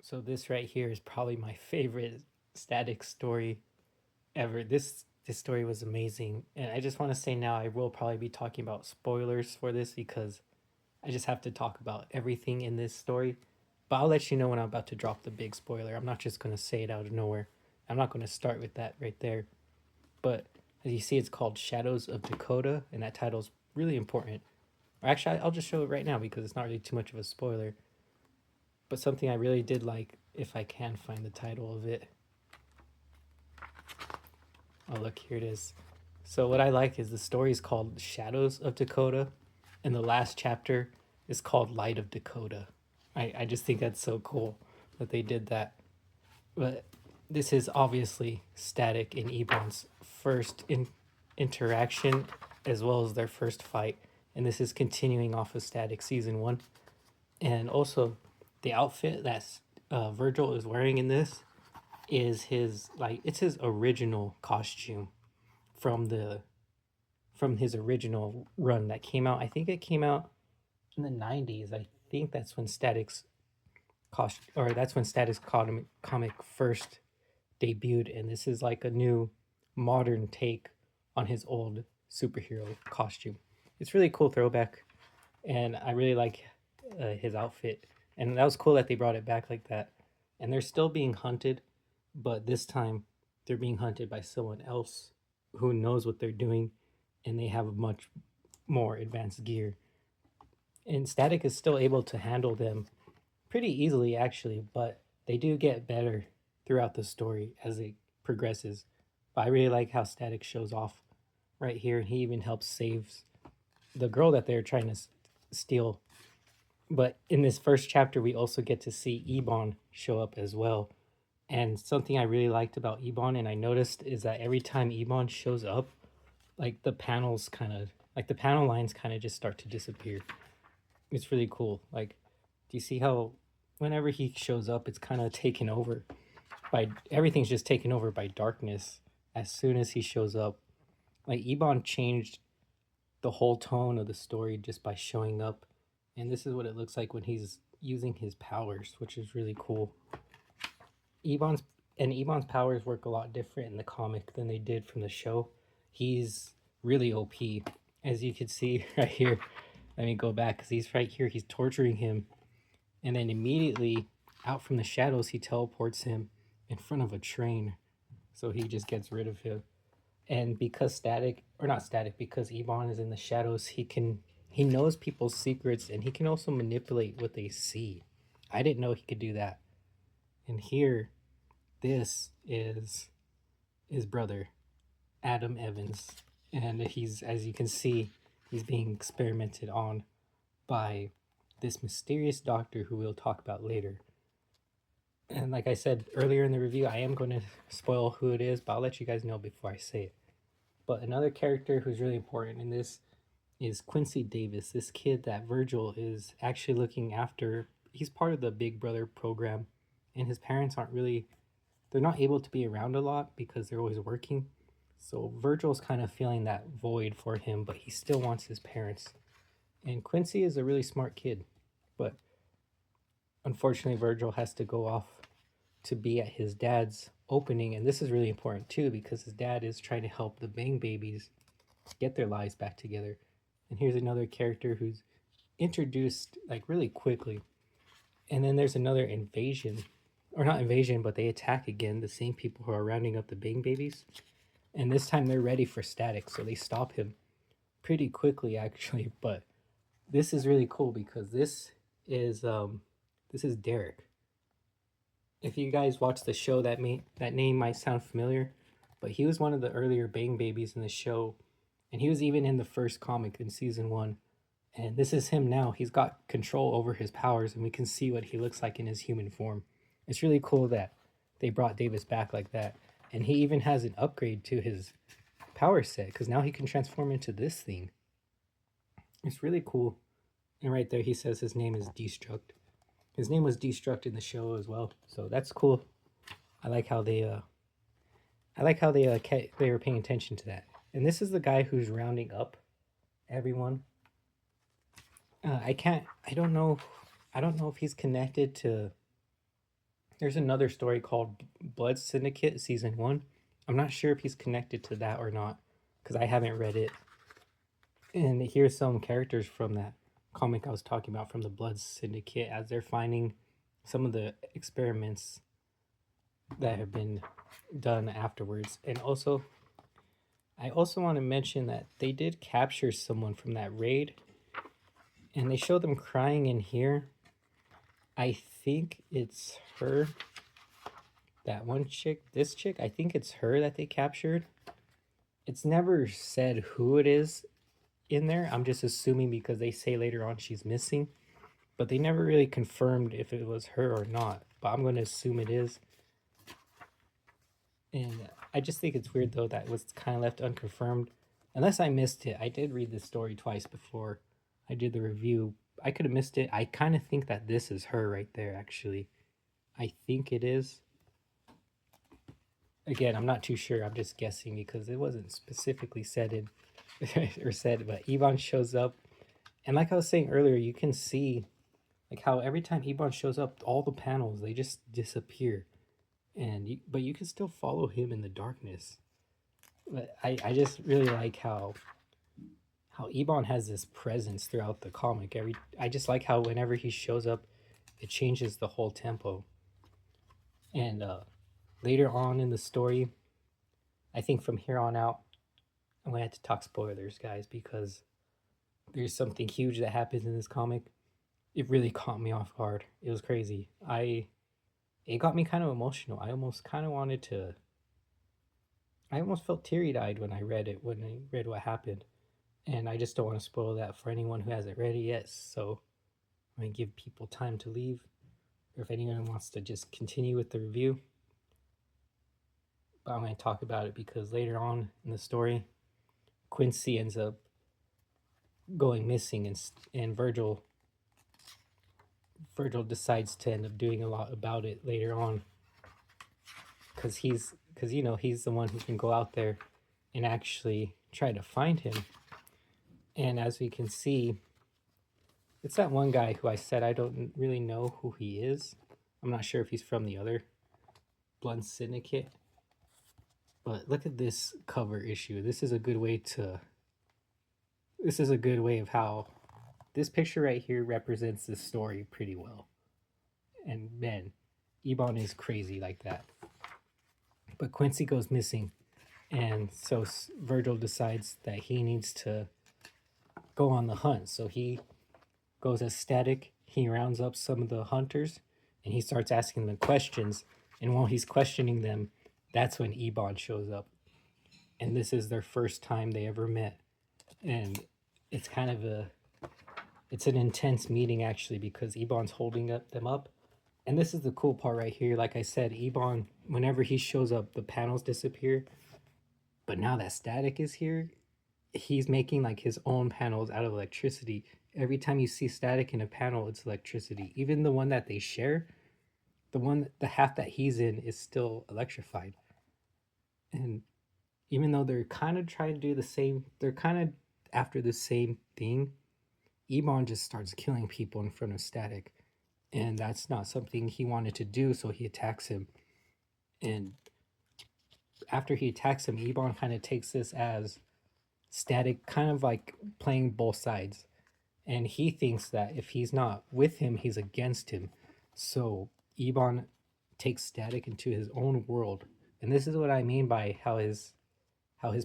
So this right here is probably my favorite static story ever. This story was amazing, and I just want to say now I will probably be talking about spoilers for this because I just have to talk about everything in this story. But I'll let you know when I'm about to drop the big spoiler. I'm not just going to say it out of nowhere. I'm not going to start with that right there. But as you see, it's called Shadows of Dakota, and that title's really important. Or actually, I'll just show it right now because it's not really too much of a spoiler. But something I really did like, if I can find the title of it. Oh, look, here it is. So, what I like is the story is called Shadows of Dakota, and the last chapter is called Light of Dakota. I just think that's so cool that they did that. But this is obviously Static and Ebon's interaction as well as their first fight. And this is continuing off of Static Season 1. And also, the outfit that Virgil is wearing in this is his, like, it's his original costume from his original run that came out. I think it came out in the 90s. I think that's when Static's comic first debuted, and this is like a new modern take on his old superhero costume. It's really cool throwback, and I really like his outfit. And that was cool that they brought it back like that. And they're still being hunted, but this time they're being hunted by someone else who knows what they're doing, and they have much more advanced gear. And Static is still able to handle them pretty easily, actually, but they do get better throughout the story as it progresses. But I really like how Static shows off right here. He even helps save the girl that they're trying to steal. But in this first chapter, we also get to see Ebon show up as well. And something I really liked about Ebon, and I noticed, is that every time Ebon shows up, like the panels kind of, like the panel lines kind of just start to disappear. It's really cool. Like, do you see how whenever he shows up, it's kind of taken over by everything's just taken over by darkness as soon as he shows up. Like Ebon changed the whole tone of the story just by showing up, and this is what it looks like when he's using his powers, which is really cool. Ebon's Ebon's powers work a lot different in the comic than they did from the show. He's really OP, as you can see right here. Let me go back because he's right here. He's torturing him, and then immediately out from the shadows, he teleports him in front of a train. So he just gets rid of him. And because because Ebon is in the shadows, he knows people's secrets, and he can also manipulate what they see. I didn't know he could do that. And here, this is his brother, Adam Evans. And he's, as you can see, he's being experimented on by this mysterious doctor who we'll talk about later. And like I said earlier in the review, I am going to spoil who it is, but I'll let you guys know before I say it. But another character who's really important in this is Quincy Davis, this kid that Virgil is actually looking after. He's part of the Big Brother program, and his parents they're not able to be around a lot because they're always working. So Virgil's kind of feeling that void for him, but he still wants his parents. And Quincy is a really smart kid, but unfortunately, Virgil has to go off to be at his dad's opening. And this is really important too because his dad is trying to help the Bang Babies get their lives back together. And here's another character who's introduced like really quickly. And then there's another invasion, or not invasion, but they attack again, the same people who are rounding up the Bang Babies. And this time they're ready for Static, so they stop him pretty quickly actually. But this is really cool because this is Derek. If you guys watch the show, that name might sound familiar, but he was one of the earlier Bang Babies in the show, and he was even in the first comic in season 1. And this is him now. He's got control over his powers, and we can see what he looks like in his human form. It's really cool that they brought Davis back like that. And he even has an upgrade to his power set because now he can transform into this thing. It's really cool. And right there, he says his name is Destruct. His name was Destruct in the show as well, so that's cool. I like how they were paying attention to that. And this is the guy who's rounding up everyone. I don't know if he's connected to There's another story called Blood Syndicate Season 1. I'm not sure if he's connected to that or not because I haven't read it. And here's some characters from that comic I was talking about from the Blood Syndicate as they're finding some of the experiments that have been done afterwards. And also, I also want to mention that they did capture someone from that raid and they show them crying in here. I think it's her. That one chick, this chick, I think it's her that they captured. It's never said who it is in there. I'm just assuming because they say later on she's missing, but they never really confirmed if it was her or not. But I'm going to assume it is. And I just think it's weird though that it was kind of left unconfirmed. Unless I missed it. I did read this story twice before I did the review. I could have missed it. I kind of think that this is her right there, actually. I think it is. Again, I'm not too sure. I'm just guessing because it wasn't specifically said in or said, but Ebon shows up. And like I was saying earlier, you can see like how every time Ebon shows up, all the panels they just disappear. And but you can still follow him in the darkness. But I just really like how Ebon has this presence throughout the comic. I just like how whenever he shows up, it changes the whole tempo. And later on in the story, I think from here on out, I'm gonna have to talk spoilers, guys, because there's something huge that happens in this comic. It really caught me off guard. It was crazy. It got me kind of emotional. I almost kind of wanted to. I almost felt teary eyed when I read it, when I read what happened. And I just don't want to spoil that for anyone who hasn't read it yet. So I'm going to give people time to leave. Or if anyone wants to just continue with the review. But I'm going to talk about it because later on in the story, Quincy ends up going missing and Virgil decides to end up doing a lot about it later on. Because he's the one who can go out there and actually try to find him. And as we can see, it's that one guy who I said I don't really know who he is. I'm not sure if he's from the other Blood Syndicate. But look at this cover issue. This is a good way of how this picture right here represents this story pretty well. And man, Ebon is crazy like that. But Quincy goes missing. And so Virgil decides that he needs to go on the hunt. So he goes as Static. He rounds up some of the hunters and he starts asking them questions. And while he's questioning them, that's when Ebon shows up. And this is their first time they ever met. And it's kind of it's an intense meeting actually because Ebon's holding them up. And this is the cool part right here. Like I said, Ebon, whenever he shows up, the panels disappear. But now that Static is here, he's making like his own panels out of electricity. Every time you see Static in a panel, it's electricity. Even the one that they share, the half that he's in is still electrified. And even though they're kind of trying to do the same, they're kind of after the same thing, Ebon just starts killing people in front of Static. And that's not something he wanted to do, so he attacks him. And after he attacks him, Ebon kind of takes this as Static kind of like playing both sides. And he thinks that if he's not with him, he's against him. So Ebon takes Static into his own world. And this is what I mean by how his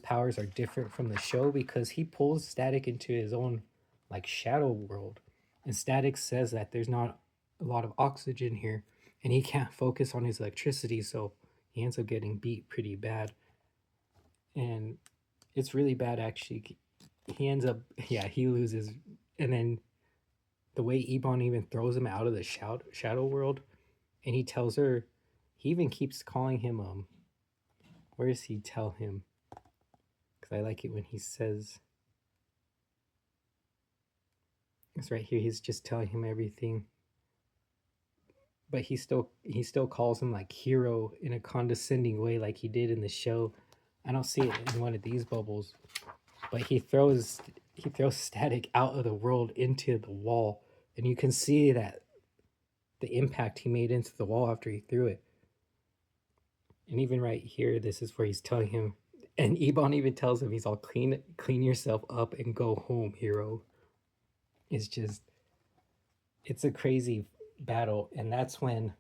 powers are different from the show, because he pulls Static into his own like shadow world. And Static says that there's not a lot of oxygen here and he can't focus on his electricity, so he ends up getting beat pretty bad. And it's really bad actually. He ends up he loses. And then the way Ebon even throws him out of the shadow world, and he tells her, he even keeps calling him where does he tell him? Because I like it when he says, it's right here, he's just telling him everything. But he still calls him like hero in a condescending way like he did in the show. I don't see it in one of these bubbles, but he throws Static out of the world into the wall, and you can see that the impact he made into the wall after he threw it. And even right here, this is where he's telling him, and Ebon even tells him, he's all, clean yourself up and go home, hero. It's just, it's a crazy battle. And that's when,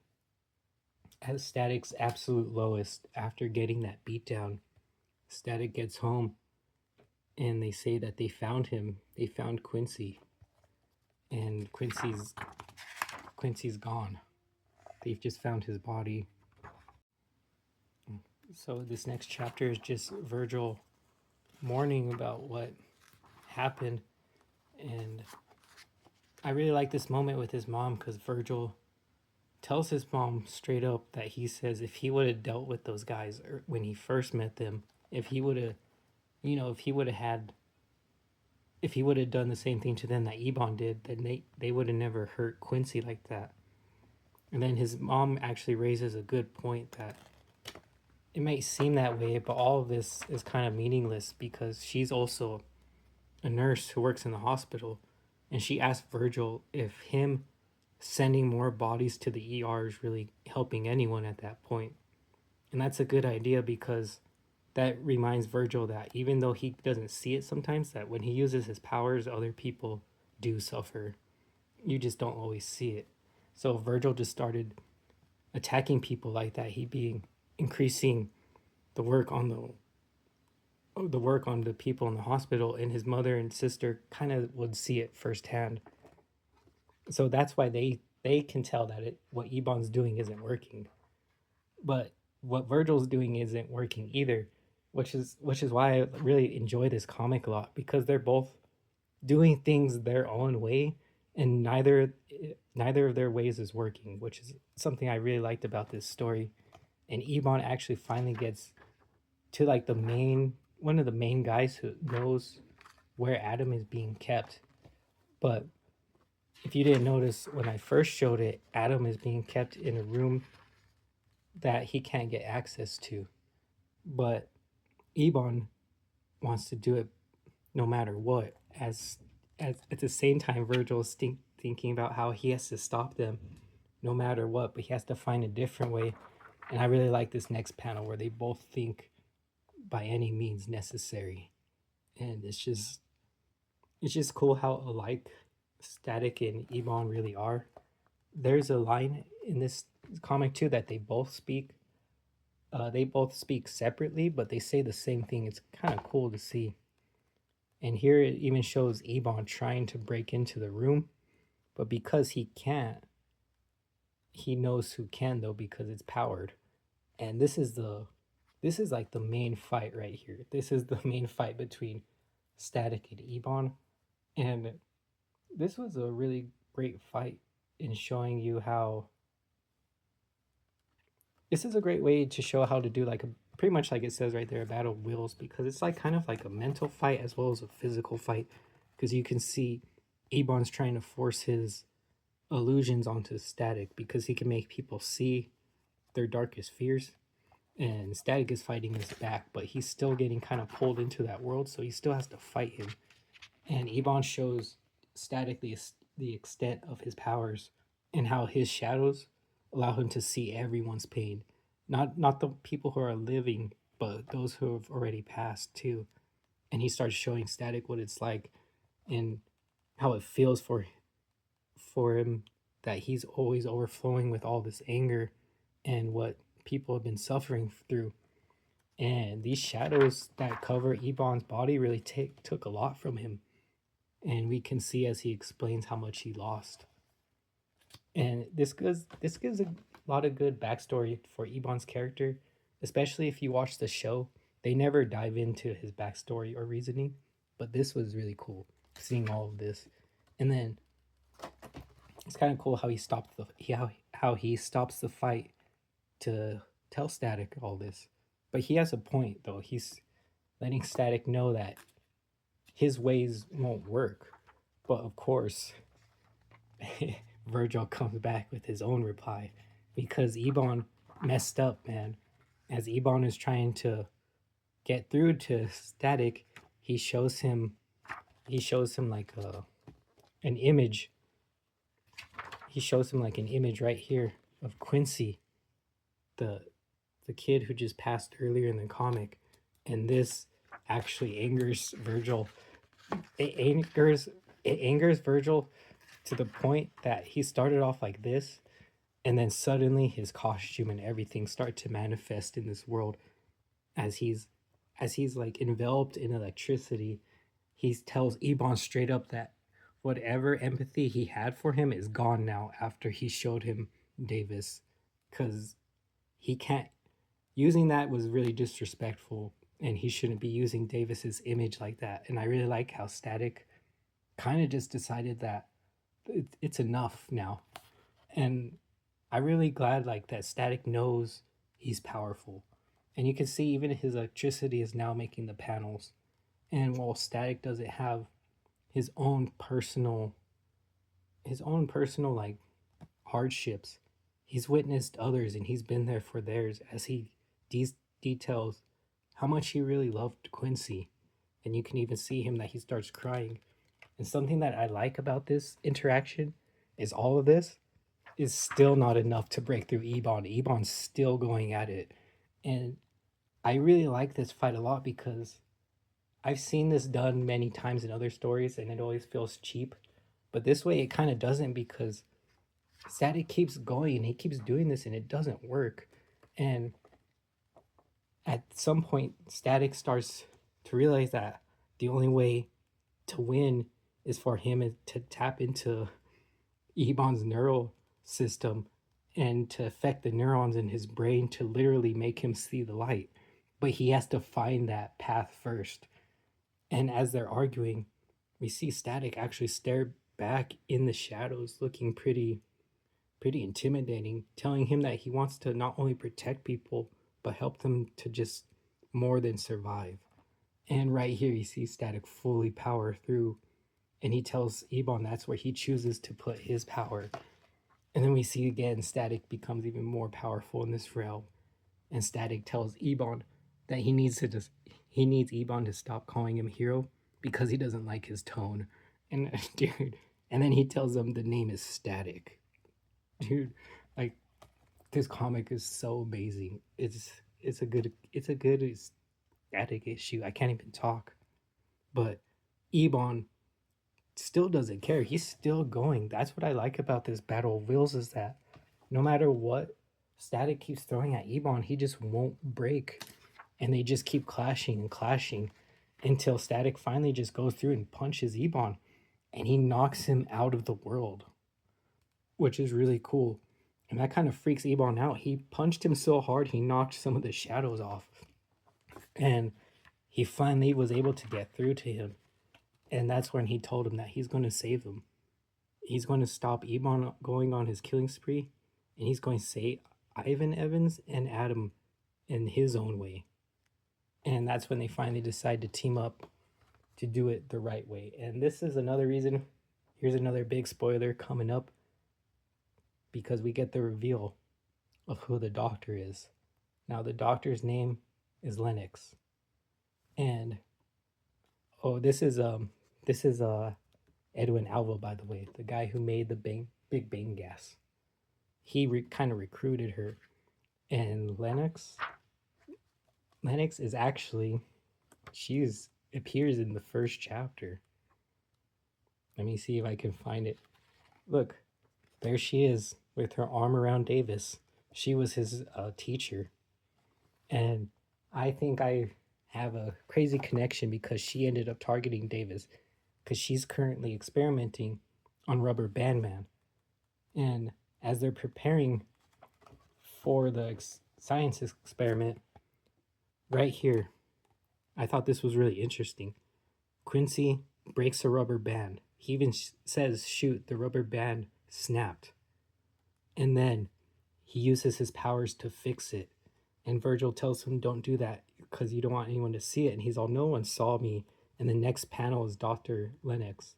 at Static's absolute lowest, after getting that beatdown, Static gets home and they say that they found him. They found Quincy. And Quincy's gone. They've just found his body. So this next chapter is just Virgil mourning about what happened. And I really like this moment with his mom, because Virgil tells his mom straight up that he says if he would have dealt with those guys when he first met them, if he would have, if he would have done the same thing to them that Ebon did, then they would have never hurt Quincy like that. And then his mom actually raises a good point that it might seem that way, but all of this is kind of meaningless, because she's also a nurse who works in the hospital. And she asked Virgil if him sending more bodies to the ER is really helping anyone at that point. And that's a good idea, because that reminds Virgil that even though he doesn't see it sometimes, that when he uses his powers, other people do suffer. You just don't always see it. So Virgil just started attacking people like that. He being increasing the work on the people in the hospital, and his mother and sister kind of would see it firsthand. So that's why they can tell that what Ebon's doing isn't working. But what Virgil's doing isn't working either, which is why I really enjoy this comic a lot, because they're both doing things their own way, and neither of their ways is working, which is something I really liked about this story. And Ebon actually finally gets to like one of the main guys who knows where Adam is being kept. But if you didn't notice, when I first showed it, Adam is being kept in a room that he can't get access to. But Ebon wants to do it no matter what. As at the same time, Virgil's thinking about how he has to stop them no matter what, but he has to find a different way. And I really like this next panel where they both think by any means necessary. And it's just cool how alike Static and Ebon really are. There's a line in this comic too that they both speak. They both speak separately, but they say the same thing. It's kind of cool to see. And here it even shows Ebon trying to break into the room, but because he can't, he knows who can though, because it's powered. And this is like the main fight right here. This is the main fight between Static and Ebon. And this was a really great fight in showing you how this is a great way to show how to do like pretty much like it says right there, a battle of wills, because it's like kind of like a mental fight as well as a physical fight, because you can see Ebon's trying to force his illusions onto Static because he can make people see their darkest fears, and Static is fighting his back, but he's still getting kind of pulled into that world, so he still has to fight him. And Ebon shows Static the extent of his powers and how his shadows allow him to see everyone's pain, not the people who are living, but those who have already passed too. And he starts showing Static what it's like and how it feels for him, that he's always overflowing with all this anger and what people have been suffering through. And these shadows that cover Ebon's body really took a lot from him. And we can see as he explains how much he lost. And this gives a lot of good backstory for Ebon's character, especially if you watch the show. They never dive into his backstory or reasoning, but this was really cool, seeing all of this. And then it's kind of cool how he stops the fight to tell Static all this. But he has a point though. He's letting Static know that his ways won't work. But of course, Virgil comes back with his own reply, because Ebon messed up, man. As Ebon is trying to get through to Static, he shows him like an image. he shows him like an image right here of Quincy, the the kid who just passed earlier in the comic, and this actually angers Virgil. It angers it angers Virgil to the point that he started off like this, and then suddenly his costume and everything start to manifest in this world as he's like enveloped in electricity. He tells Ebon straight up that whatever empathy he had for him is gone now after he showed him Davis, because he can't, using that was really disrespectful, and he shouldn't be using Davis's image like that. And I really like how Static kind of just decided that it's enough now. And I'm really glad like that Static knows he's powerful. And you can see even his electricity is now making the panels. And while Static doesn't have his own personal like hardships, he's witnessed others and he's been there for theirs as he details how much he really loved Quincy. And you can even see him that he starts crying. And something that I like about this interaction is all of this is still not enough to break through Ebon. Ebon's still going at it. And I really like this fight a lot because I've seen this done many times in other stories and it always feels cheap. But this way it kind of doesn't, because Static keeps going and he keeps doing this and it doesn't work. And at some point, Static starts to realize that the only way to win is for him to tap into Ebon's neural system and to affect the neurons in his brain to literally make him see the light. But he has to find that path first. And as they're arguing, we see Static actually stare back in the shadows, looking pretty intimidating, telling him that he wants to not only protect people, but help them to just more than survive. And right here, you see Static fully power through, and he tells Ebon that's where he chooses to put his power. And then we see again, Static becomes even more powerful in this realm, and Static tells Ebon that he needs Ebon to stop calling him hero because he doesn't like his tone. And dude, and then he tells him the name is Static. Dude, like, this comic is so amazing. It's a good Static issue. I can't even talk. But Ebon still doesn't care. He's still going. That's what I like about this Battle of Wills, is that no matter what Static keeps throwing at Ebon, he just won't break. And they just keep clashing and clashing until Static finally just goes through and punches Ebon, and he knocks him out of the world, which is really cool. And that kind of freaks Ebon out. He punched him so hard, he knocked some of the shadows off. And he finally was able to get through to him. And that's when he told him that he's going to save him. He's going to stop Ebon going on his killing spree. And he's going to save Ivan Evans and Adam in his own way. And that's when they finally decide to team up to do it the right way. And this is another reason. Here's another big spoiler coming up, because we get the reveal of who the Doctor is. Now, the Doctor's name is Lennox. And this is Edwin Alva, by the way, the guy who made the Big Bang gas. He kind of recruited her. And Lennox is actually, appears in the first chapter. Let me see if I can find it. Look, there she is with her arm around Davis. She was his teacher. And I think I have a crazy connection because she ended up targeting Davis, because she's currently experimenting on Rubber Band Man. And as they're preparing for the science experiment, right here, I thought this was really interesting. Quincy breaks a rubber band. He even says, shoot, the rubber band snapped. And then he uses his powers to fix it. And Virgil tells him, don't do that because you don't want anyone to see it. And he's all, no one saw me. And the next panel is Dr. Lennox.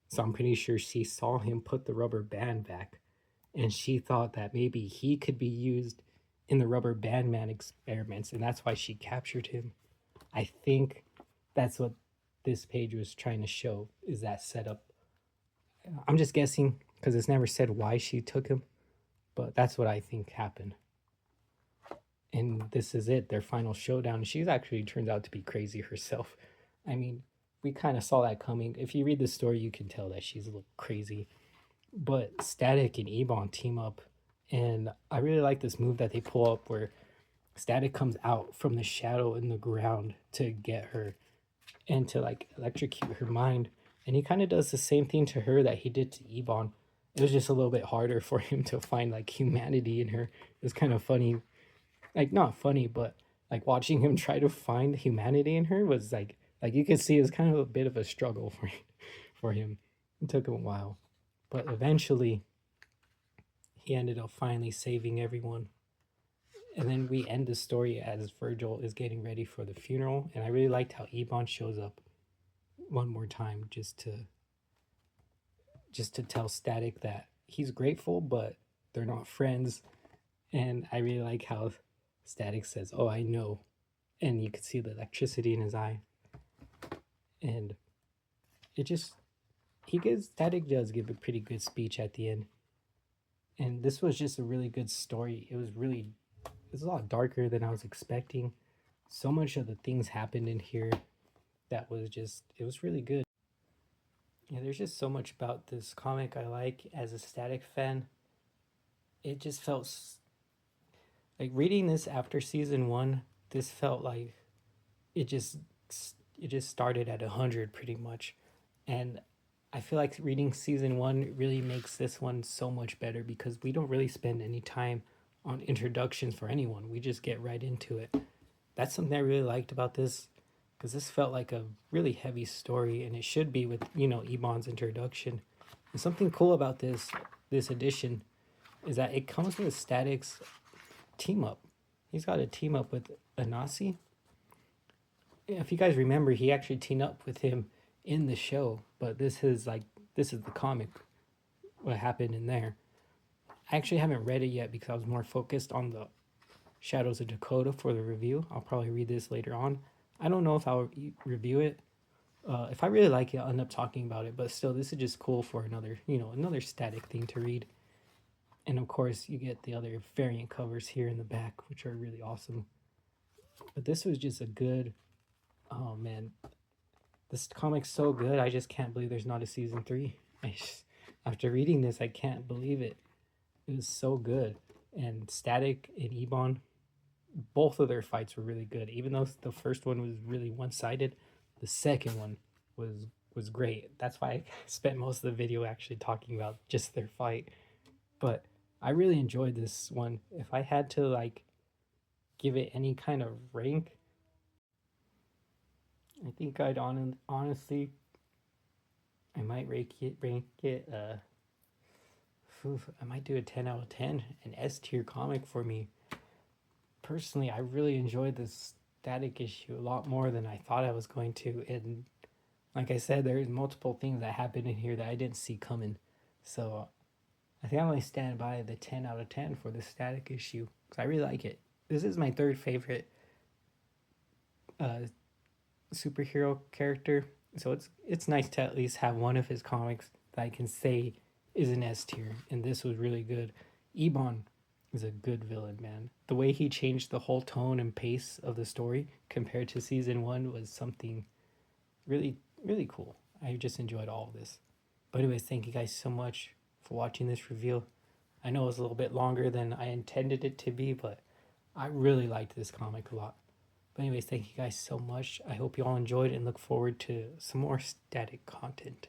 So I'm pretty sure she saw him put the rubber band back. And she thought that maybe he could be used in the Rubber Band Man experiments. And that's why she captured him. I think that's what this page was trying to show, is that setup. I'm just guessing, because it's never said why she took him, but that's what I think happened. And this is it, their final showdown. She's actually turns out to be crazy herself. I mean, we kind of saw that coming. If you read the story, you can tell that she's a little crazy. But Static and Ebon team up, and I really like this move that they pull up where Static comes out from the shadow in the ground to get her and to like electrocute her mind. And he kind of does the same thing to her that he did to Ebon. It was just a little bit harder for him to find like humanity in her. It was kind of funny, like not funny, but like watching him try to find humanity in her was like you could see it was kind of a bit of a struggle for him. It took him a while, but eventually he ended up finally saving everyone. And then we end the story as Virgil is getting ready for the funeral. And I really liked how Ebon shows up one more time just to tell Static that he's grateful, but they're not friends. And I really like how Static says, "Oh, I know," and you could see the electricity in his eye. And it just Static does give a pretty good speech at the end. And this was just a really good story. It was a lot darker than I was expecting. So much of the things happened in here that was just, it was really good. Yeah, there's just so much about this comic I like as a Static fan. It just felt like reading this after season 1, this felt like it just started at 100 pretty much. And I feel like reading season 1 really makes this one so much better because we don't really spend any time on introductions for anyone. We just get right into it. That's something I really liked about this, because this felt like a really heavy story, and it should be with, Ebon's introduction. And something cool about this edition is that it comes with Static's team up. He's got a team up with Anasi. If you guys remember, he actually teamed up with him in the show, but this is the comic, what happened in there. I actually haven't read it yet because I was more focused on the Shadows of Dakota for the review. I'll probably read this later on. I don't know if I'll review it. If I really like it, I'll end up talking about it. But still, this is just cool for another Static thing to read. And of course, you get the other variant covers here in the back, which are really awesome. But this was just a good, oh man, this comic's so good. I just can't believe there's not a season 3. After reading this, I can't believe it. It was so good. And Static and Ebon, both of their fights were really good. Even though the first one was really one-sided, the second one was great. That's why I spent most of the video actually talking about just their fight. But I really enjoyed this one. If I had to give it any kind of rank, I think I'd honestly, I might rank it. I might do a 10 out of 10, an S tier comic for me. Personally, I really enjoyed this Static issue a lot more than I thought I was going to. And like I said, there's multiple things that happened in here that I didn't see coming. So I think I'm going to stand by the 10 out of 10 for the Static issue because I really like it. This is my third favorite superhero character. So it's nice to at least have one of his comics that I can say is an S tier. And this was really good. Ebon is a good villain, man. The way he changed the whole tone and pace of the story compared to season 1 was something really, really cool. I just enjoyed all of this. But anyways, thank you guys so much for watching this review. I know it was a little bit longer than I intended it to be, but I really liked this comic a lot. But anyways, thank you guys so much. I hope you all enjoyed and look forward to some more Static content.